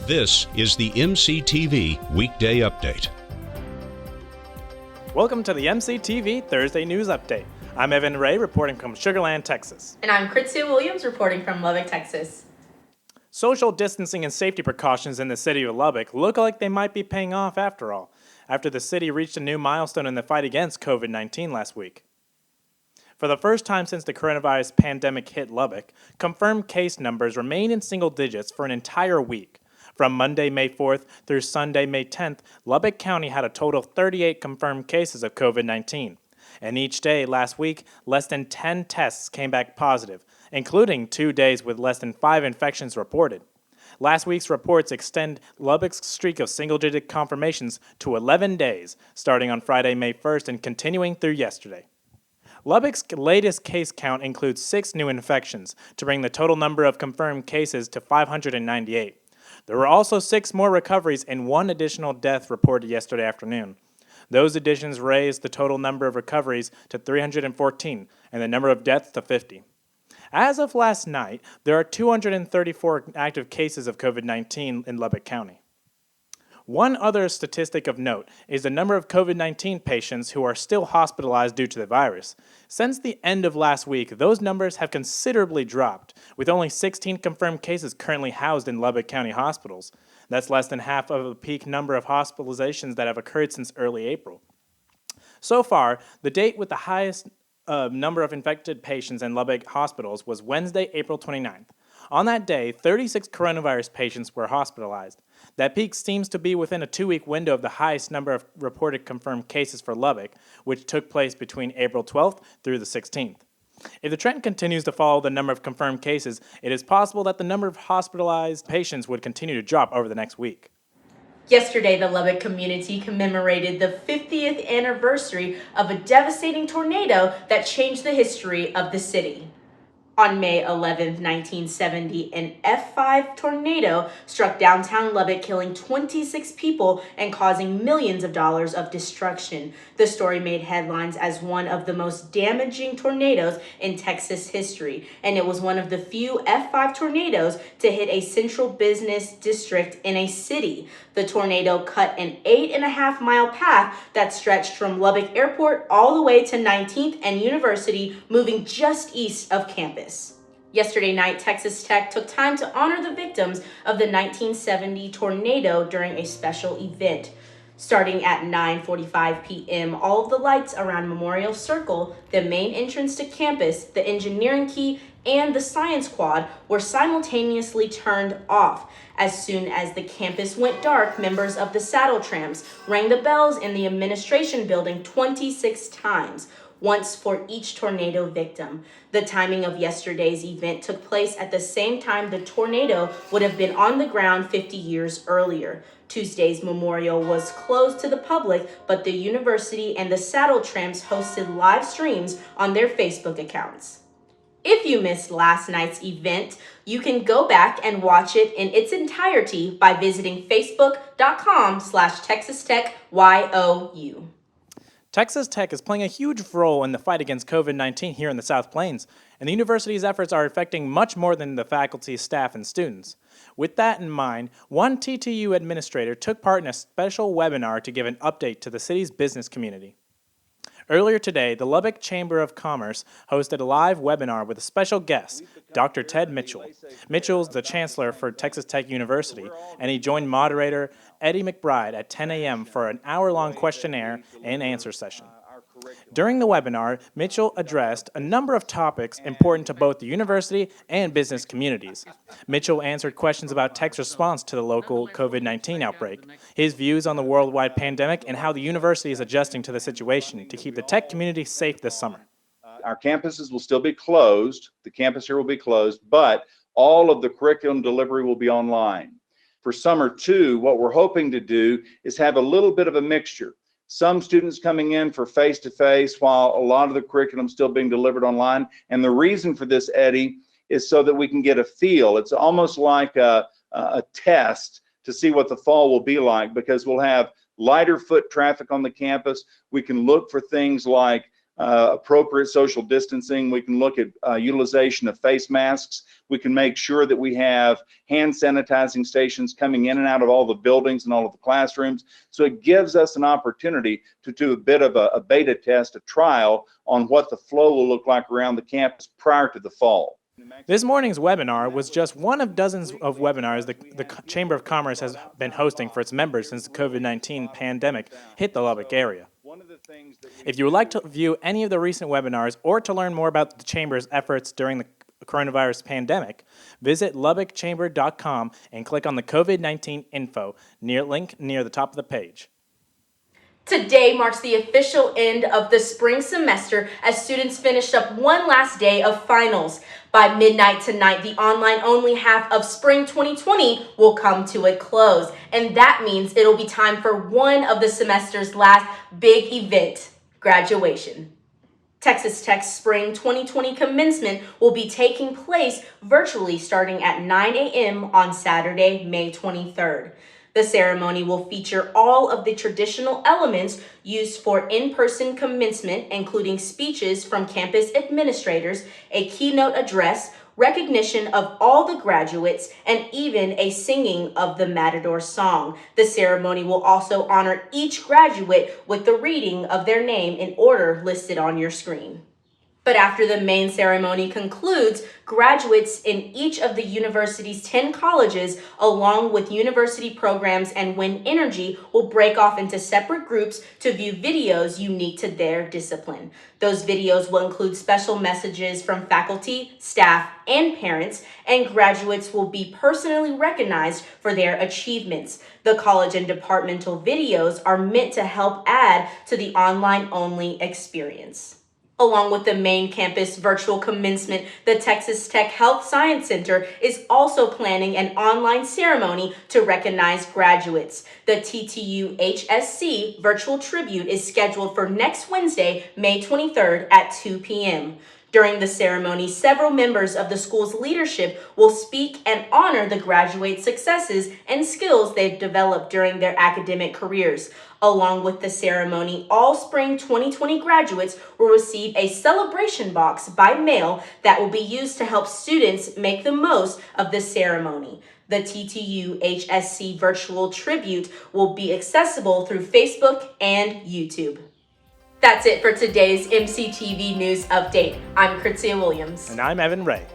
This is the MCTV Weekday Update. Welcome to the MCTV Thursday News Update. I'm Evan Ray reporting from Sugar Land, Texas. And I'm Krizia Williams reporting from Lubbock, Texas. Social distancing and safety precautions in the city of Lubbock look like they might be paying off after all, after the city reached a new milestone in the fight against COVID-19 last week. For the first time since the coronavirus pandemic hit Lubbock, confirmed case numbers remain in single digits for an entire week. From Monday, May 4th through Sunday, May 10th, Lubbock County had a total of 38 confirmed cases of COVID-19. And each day last week, less than 10 tests came back positive, including 2 days with less than 5 infections reported. Last week's reports extend Lubbock's streak of single-digit confirmations to 11 days, starting on Friday, May 1st and continuing through yesterday. Lubbock's latest case count includes 6 new infections, to bring the total number of confirmed cases to 598. There were also 6 more recoveries and 1 additional death reported yesterday afternoon. Those additions raised the total number of recoveries to 314 and the number of deaths to 50. As of last night, there are 234 active cases of COVID-19 in Lubbock County. One other statistic of note is the number of COVID-19 patients who are still hospitalized due to the virus. Since the end of last week, those numbers have considerably dropped, with only 16 confirmed cases currently housed in Lubbock County hospitals. That's less than half of the peak number of hospitalizations that have occurred since early April. So far, the date with the highest number of infected patients in Lubbock hospitals was Wednesday, April 29th. On that day, 36 coronavirus patients were hospitalized. That peak seems to be within a 2-week window of the highest number of reported confirmed cases for Lubbock, which took place between April 12th through the 16th. If the trend continues to follow the number of confirmed cases, it is possible that the number of hospitalized patients would continue to drop over the next week. Yesterday, the Lubbock community commemorated the 50th anniversary of a devastating tornado that changed the history of the city. On May 11, 1970, an F5 tornado struck downtown Lubbock, killing 26 people and causing millions of dollars of destruction. The story made headlines as one of the most damaging tornadoes in Texas history, and it was one of the few F5 tornadoes to hit a central business district in a city. The tornado cut an 8.5-mile path that stretched from Lubbock Airport all the way to 19th and University, moving just east of campus. Yesterday night, Texas Tech took time to honor the victims of the 1970 tornado during a special event. Starting at 9:45 p.m., all of the lights around Memorial Circle, the main entrance to campus, the engineering key, and the science quad were simultaneously turned off. As soon as the campus went dark, members of the saddle trams rang the bells in the administration building 26 times. Once for each tornado victim. The timing of yesterday's event took place at the same time the tornado would have been on the ground 50 years earlier. Tuesday's memorial was closed to the public, but the university and the saddle trams hosted live streams on their Facebook accounts. If you missed last night's event, you can go back and watch it in its entirety by visiting facebook.com/TexasTechYOU. Texas Tech is playing a huge role in the fight against COVID-19 here in the South Plains, and the university's efforts are affecting much more than the faculty, staff, and students. With that in mind, one TTU administrator took part in a special webinar to give an update to the city's business community. Earlier today, the Lubbock Chamber of Commerce hosted a live webinar with a special guest, Dr. Ted Mitchell. Mitchell's the chancellor for Texas Tech University, and he joined moderator Eddie McBride at 10 a.m. for an hour-long questionnaire and answer session. During the webinar, Mitchell addressed a number of topics important to both the university and business communities. Mitchell answered questions about Tech's response to the local COVID-19 outbreak, his views on the worldwide pandemic, and how the university is adjusting to the situation to keep the Tech community safe this summer. Our campuses will still be closed. The campus here will be closed, but all of the curriculum delivery will be online. For summer 2, what we're hoping to do is have a little bit of a mixture. Some students coming in for face-to-face while a lot of the curriculum still being delivered online. And the reason for this, Eddie, is so that we can get a feel. It's almost like a test to see what the fall will be like, because we'll have lighter foot traffic on the campus. We can look for things like appropriate social distancing. We can look at utilization of face masks. We can make sure that we have hand sanitizing stations coming in and out of all the buildings and all of the classrooms. So it gives us an opportunity to do a bit of a beta test, a trial on what the flow will look like around the campus prior to the fall. This morning's webinar was just one of dozens of webinars the Chamber of Commerce has been hosting for its members since the COVID-19 pandemic hit the Lubbock area. If you would like to view any of the recent webinars or to learn more about the Chamber's efforts during the coronavirus pandemic, visit lubbockchamber.com and click on the COVID-19 info link near the top of the page. Today marks the official end of the spring semester as students finished up one last day of finals. By midnight tonight, the online-only half of spring 2020 will come to a close, and that means it'll be time for one of the semester's last big event, graduation. Texas Tech's Spring 2020 commencement will be taking place virtually starting at 9 a.m. on Saturday, May 23rd. The ceremony will feature all of the traditional elements used for in-person commencement, including speeches from campus administrators, a keynote address, recognition of all the graduates, and even a singing of the Matador song. The ceremony will also honor each graduate with the reading of their name in order listed on your screen. But after the main ceremony concludes, graduates in each of the university's 10 colleges, along with university programs and Wind Energy, will break off into separate groups to view videos unique to their discipline. Those videos will include special messages from faculty, staff, and parents, and graduates will be personally recognized for their achievements. The college and departmental videos are meant to help add to the online-only experience. Along with the main campus virtual commencement, the Texas Tech Health Science Center is also planning an online ceremony to recognize graduates. The TTU HSC virtual tribute is scheduled for next Wednesday, May 23rd at 2 p.m. During the ceremony, several members of the school's leadership will speak and honor the graduates' successes and skills they've developed during their academic careers. Along with the ceremony, all spring 2020 graduates will receive a celebration box by mail that will be used to help students make the most of the ceremony. The TTU HSC virtual tribute will be accessible through Facebook and YouTube. That's it for today's MCTV News Update. I'm Krizia Williams. And I'm Evan Ray.